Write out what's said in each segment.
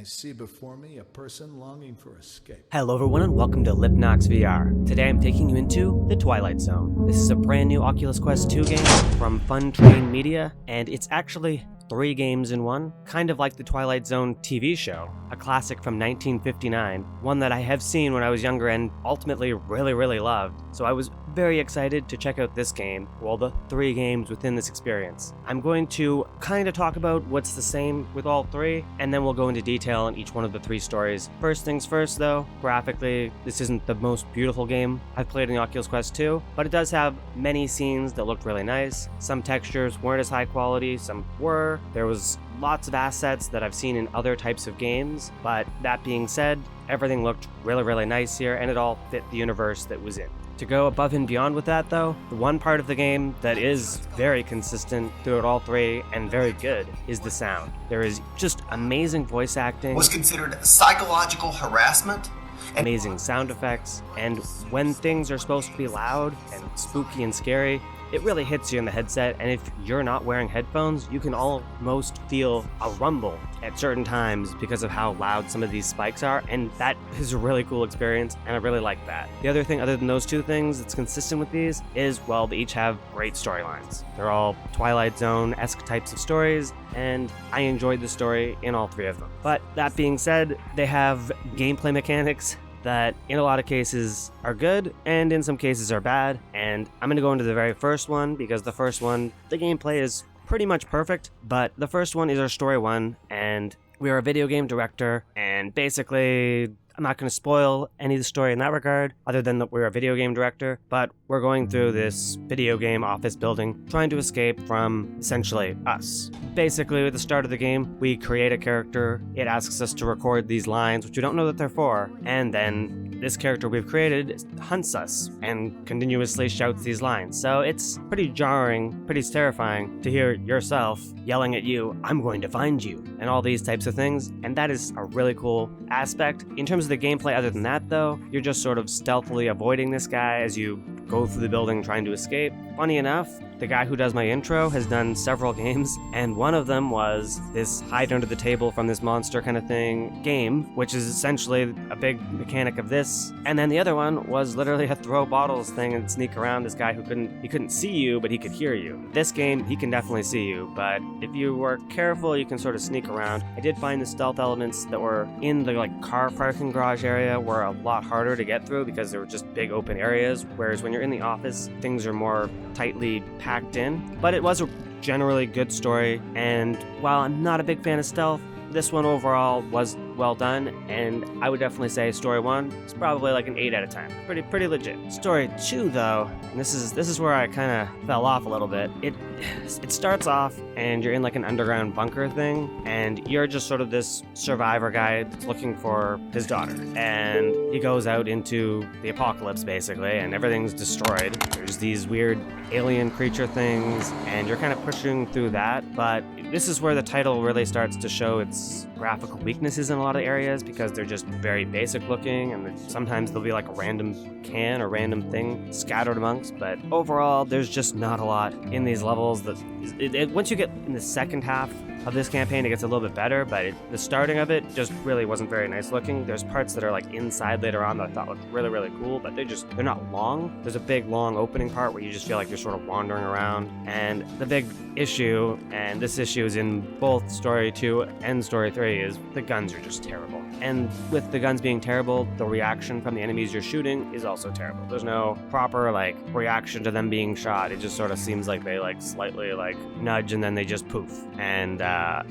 I see before me a person longing for escape. Hello everyone and welcome to Lipnox VR. Today I'm taking you into the Twilight Zone. This is a brand new Oculus Quest 2 game from Fun Train Media, and it's actually 3 games in one, kind of like the Twilight Zone TV show, a classic from 1959, one that I have seen when I was younger and ultimately really loved. So I was very excited to check out this game, well, the 3 games within this experience. I'm going to kind of talk about what's the same with all 3, and then we'll go into detail on each one of the 3 stories. First things first though, graphically, this isn't the most beautiful game I've played in the Oculus Quest 2, but it does have many scenes that looked really nice. Some textures weren't as high quality, some were. There was lots of assets that I've seen in other types of games, but that being said, everything looked really nice here, and it all fit the universe that was in. To go above and beyond with that though, the one part of the game that is very consistent throughout all 3 and very good is the sound. There is just amazing voice acting. Was considered psychological harassment. Amazing sound effects, and when things are supposed to be loud and spooky and scary, it really hits you in the headset, and if you're not wearing headphones, you can almost feel a rumble at certain times because of how loud some of these spikes are, and that is a really cool experience, and I really like that. The other thing, other than those 2 things that's consistent with these, is, well, they each have great storylines. They're all Twilight Zone-esque types of stories, and I enjoyed the story in all 3 of them. But that being said, they have gameplay mechanics that in a lot of cases are good and in some cases are bad, and I'm going to go into the very first one because the first one, the gameplay is pretty much perfect, but the first one is our story 1, and we are a video game director, and basically I'm not going to spoil any of the story in that regard, other than that we're a video game director, but we're going through this video game office building, trying to escape from, essentially, us. Basically, at the start of the game, we create a character, it asks us to record these lines, which we don't know that they're for, and then this character we've created hunts us and continuously shouts these lines. So it's pretty jarring, pretty terrifying to hear yourself yelling at you, "I'm going to find you," and all these types of things, and that is a really cool aspect. In terms of the gameplay, other than that though, you're just sort of stealthily avoiding this guy as you go through the building trying to escape. Funny enough, the guy who does my intro has done several games, and one of them was this hide under the table from this monster kind of thing game, which is essentially a big mechanic of this. And then the other one was literally a throw bottles thing and sneak around this guy who couldn't see you, but he could hear you. This game, he can definitely see you, but if you were careful, you can sort of sneak around. I did find the stealth elements that were in the car parking garage area were a lot harder to get through because they were just big open areas, whereas when you're in the office, things are more tightly packed in. But it was a generally good story, and while I'm not a big fan of stealth, this one overall was well done, and I would definitely say story 1 is probably like an 8 out of 10. Pretty legit. Story 2 though, and this is where I kind of fell off a little bit. It starts off and you're in like an underground bunker thing, and you're just sort of this survivor guy that's looking for his daughter, and he goes out into the apocalypse basically, and everything's destroyed. There's these weird alien creature things, and you're kind of pushing through that, but this is where the title really starts to show its graphical weaknesses in a lot of areas because they're just very basic looking, and sometimes there'll be like a random can or random thing scattered amongst, but overall there's just not a lot in these levels. Once you get in the second half of this campaign, it gets a little bit better, but the starting of it just really wasn't very nice looking. There's parts that are like inside later on that I thought looked really cool, but they're not long. There's a big long opening part where you just feel like you're sort of wandering around, and the big issue, and this issue is in both story 2 and story 3, is the guns are just terrible. And with the guns being terrible, the reaction from the enemies you're shooting is also terrible. There's no proper reaction to them being shot. It just sort of seems like they slightly nudge and then they just poof. And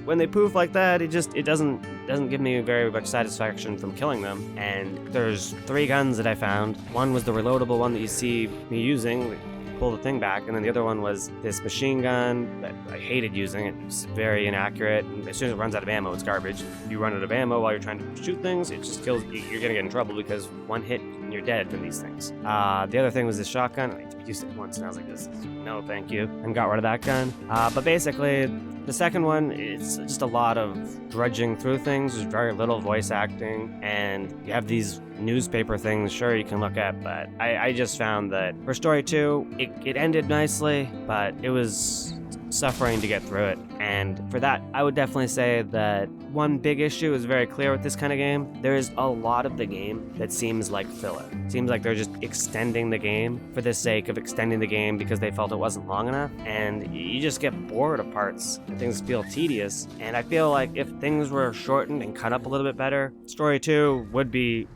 when they poof like that, it doesn't give me very much satisfaction from killing them. And there's 3 guns that I found. One was the reloadable one that you see me using, pull the thing back, and then the other one was this machine gun that I hated using. It's very inaccurate, and as soon as it runs out of ammo, it's garbage. If you run out of ammo while you're trying to shoot things, it just kills you. You're gonna get in trouble because one hit and you're dead from these things. The other thing was this shotgun. I used it once and I was like, no thank you, and got rid of that gun. But basically, the second one, it's just a lot of drudging through things. There's very little voice acting, and you have these newspaper things, sure, you can look at, but I just found that for story 2, it ended nicely, but it was suffering to get through it. And for that, I would definitely say that one big issue is very clear with this kind of game. There is a lot of the game that seems like filler. Seems like they're just extending the game for the sake of extending the game because they felt it wasn't long enough. And you just get bored of parts. Things feel tedious. And I feel like if things were shortened and cut up a little bit better, Story 2 would be,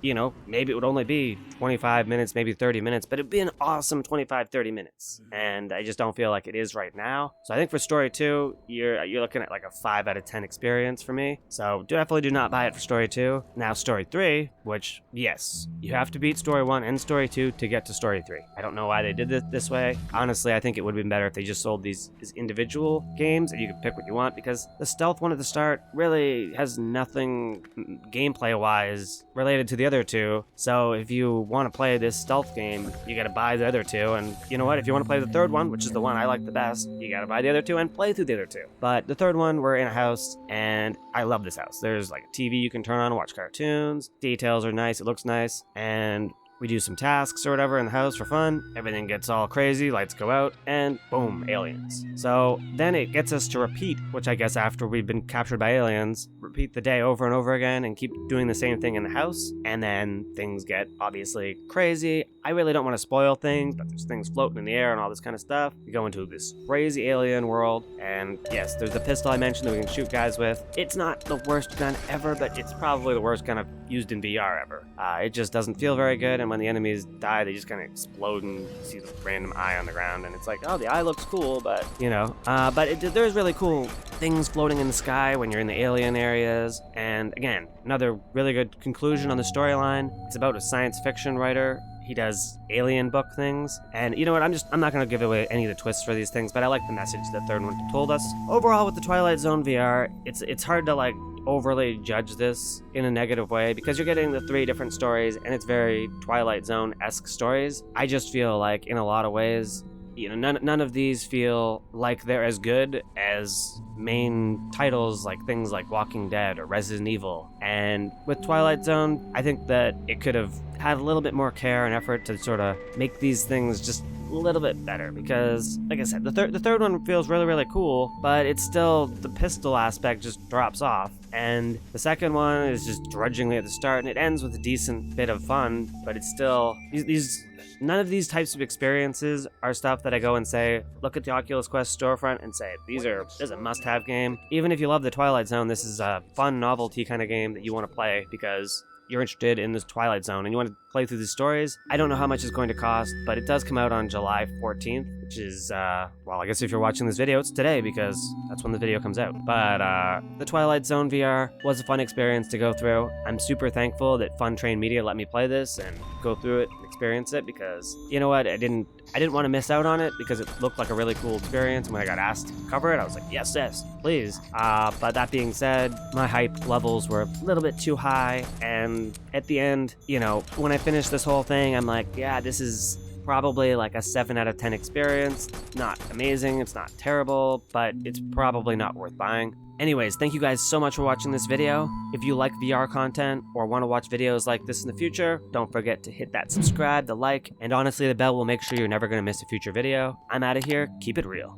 maybe it would only be 25 minutes, maybe 30 minutes, but it'd be an awesome 25, 30 minutes. And I just don't feel like it is right now. So I think for Story 2, you're looking at like a 5 out of 10 experience for me. So definitely do not buy it for Story 2. Now Story 3, which, yes, you have to beat Story 1 and Story 2 to get to Story 3. I don't know why they did it this way. Honestly, I think it would have been better if they just sold these as individual games and you could pick what you want, because the stealth one at the start really has nothing gameplay-wise related to the other two. So if you want to play this stealth game, you gotta buy the other two, and you know what, if you want to play the third one, which is the one I like the best, you gotta buy the other two and play through the other two. But the third one, we're in a house, and I love this house. There's like a TV you can turn on and watch cartoons, details are nice, it looks nice, and we do some tasks or whatever in the house for fun. Everything gets all crazy, lights go out, and boom, aliens. So then it gets us to repeat, which I guess after we've been captured by aliens, repeat the day over and over again and keep doing the same thing in the house. And then things get obviously crazy. I really don't want to spoil things, but there's things floating in the air and all this kind of stuff. We go into this crazy alien world, and yes, there's the pistol I mentioned that we can shoot guys with. It's not the worst gun ever, but it's probably the worst gun I've used in VR ever. It just doesn't feel very good, and when the enemies die, they just kind of explode and you see the random eye on the ground, and it's like, oh, the eye looks cool, but, there's really cool things floating in the sky when you're in the alien areas. And again, another really good conclusion on the storyline. It's about a science fiction writer. He does alien book things. And you know what, I'm not going to give away any of the twists for these things, but I like the message the third one told us. Overall, with the Twilight Zone VR, it's hard to overly judge this in a negative way, because you're getting the 3 different stories and it's very Twilight Zone-esque stories. I just feel like in a lot of ways, none of these feel like they're as good as main titles like things like Walking Dead or Resident Evil. And with Twilight Zone, I think that it could have had a little bit more care and effort to sort of make these things just a little bit better, because like I said, the third one feels really, really cool, but it's still, the pistol aspect just drops off. And the second one is just drudgingly at the start, and it ends with a decent bit of fun, but it's still, none of these types of experiences are stuff that I go and say, look at the Oculus Quest storefront and say, this is a must-have game. Even if you love the Twilight Zone, this is a fun novelty kind of game that you want to play because you're interested in this Twilight Zone and you want to play through the stories. I don't know how much it's going to cost, but it does come out on July 14th, which is, I guess if you're watching this video, it's today because that's when the video comes out. But the Twilight Zone VR was a fun experience to go through. I'm super thankful that Fun Train Media let me play this and go through it and experience it, because you know what, I didn't want to miss out on it because it looked like a really cool experience. When I got asked to cover it, I was like, yes, please. But that being said, my hype levels were a little bit too high, and at the end, when I finished this whole thing, I'm like, yeah, this is probably like a 7 out of 10 experience. Not amazing, it's not terrible, but it's probably not worth buying. Anyways, thank you guys so much for watching this video. If you like VR content or want to watch videos like this in the future, don't forget to hit that subscribe, the like, and honestly, the bell will make sure you're never going to miss a future video. I'm out of here. Keep it real.